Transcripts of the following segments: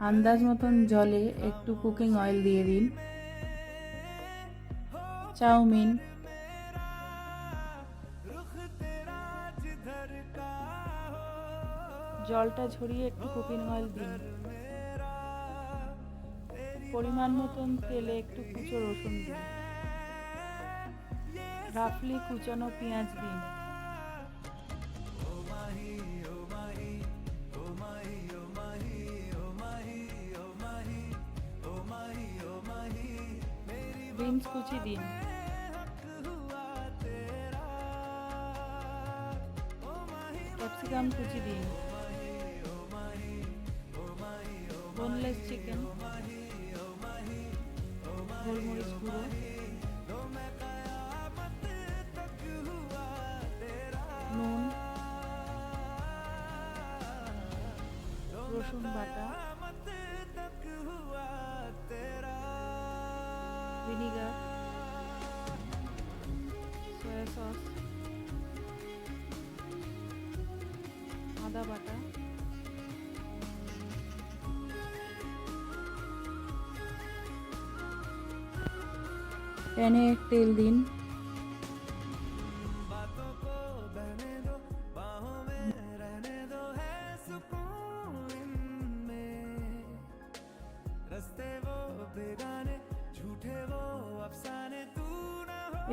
আন্দাজ মতন জলে একটু কুকিং অয়েল দিয়ে দিন। চাউমিন, জলটা ঝরিয়ে একটু কুকিং অয়েল দিন। পরিমাণ মতন তেলে একটু কুচো রসুন দিন। রাফলি কুচানো পেঁয়াজ দিন। বিনস কুচি দিন। ক্যাপসিকাম কুচি দিন। বোনলেস চিকেন, গোলমরিচ গুঁড়ো, নুন, রসুন বাটা, ভিনিগার, সয়া সস, আদা বাটা, প্যানে তেল দিন।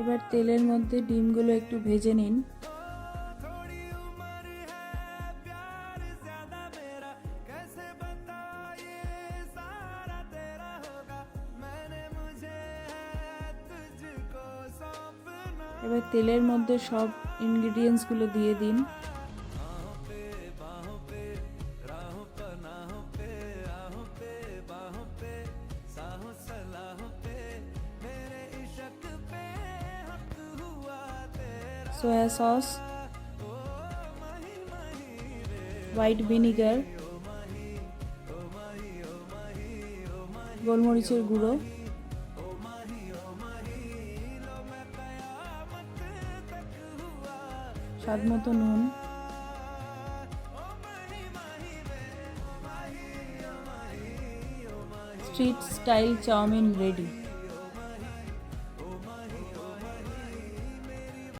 এবার তেলের মধ্যে ডিমগুলো একটু ভেজে নিন। এবার তেলের মধ্যে সব ইনগ্রিডিয়েন্টসগুলো দিয়ে দিন। সয়া সস, হোয়াইট ভিনিগার, গোলমরিচের গুঁড়ো, স্বাদমতো নুন, স্ট্রিট স্টাইল চাউমিন রেডি।